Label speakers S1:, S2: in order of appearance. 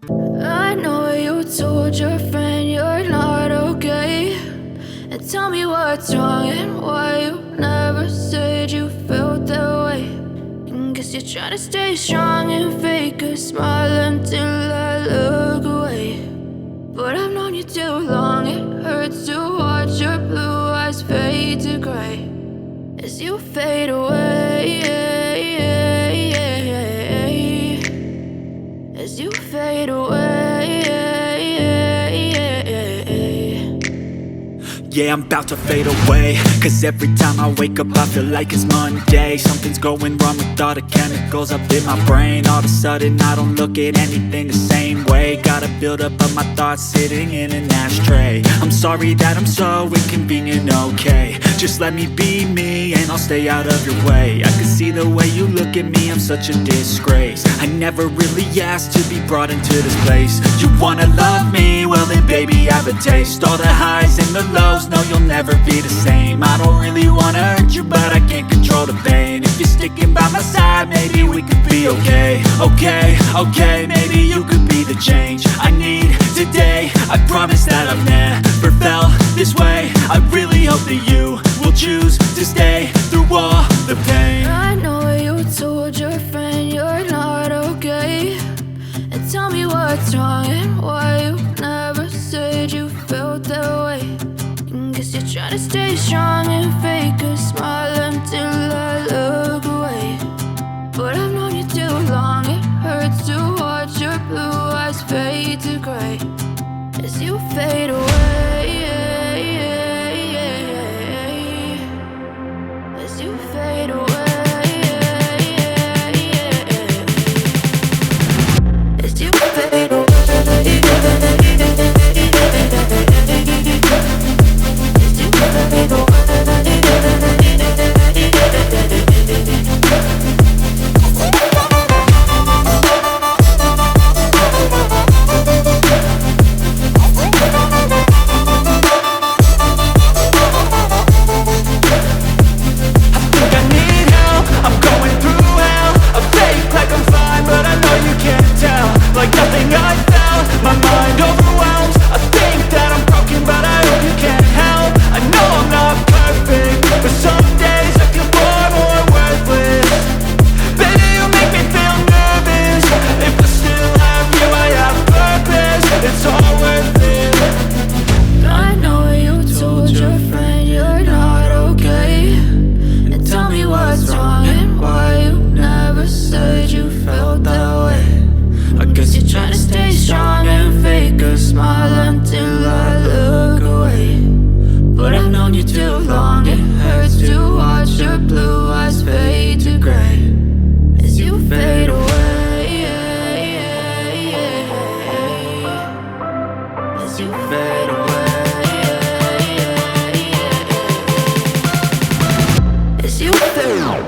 S1: I know you told your friend you're not okay. And tell me what's wrong and why you never said you felt that way. And guess you're trying to stay strong and fake a smile until I look away. But I've known you too long, it hurts to watch your blue eyes fade to gray as you fade away. As you fade away.
S2: Yeah, I'm about to fade away, cause every time I wake up I feel like it's Monday. Something's going wrong with all the chemicals up in my brain. All of a sudden I don't look at anything the same way. Got a buildup of my thoughts sitting in an ashtray. I'm sorry that I'm so inconvenient, okay. Just let me be me and I'll stay out of your way. I can see the way you look at me, I'm such a disgrace. I never really asked to be brought into this place. You wanna love me? Well then baby I have a taste. All the highs and the lows, no you'll never be the same. I don't really wanna hurt you but I can't control the pain. If you're sticking by my side maybe we could be okay. Okay, maybe you could be the change I need today. I promise that I've never felt this way. I really hope that you will choose to stay through all the pain.
S1: I know you told your friend you're not okay. And tell me what's wrong and why you never said you felt that way. And guess you're trying to stay strong and fake a smile until I look away. But I've known you too long, it hurts to watch your blue eyes fade to gray as you fade away. As you fade away. As you fade away. As you fade away.
S2: Like nothing I felt, my mind overwhelms. I think that I'm broken, but I hope you can't help. I know I'm not perfect, but some days I feel far more worthless. Baby, you make me feel nervous. If I still have you, I have purpose. It's all worth it.
S1: I know you told your friend you're not okay. And tell me what's wrong and why you never said you felt that way. I guess you're trying to stay strong and fake a smile until I look away. But I've known you too long, it hurts to watch your blue eyes fade to gray as you fade away. As you fade away. As you fade away.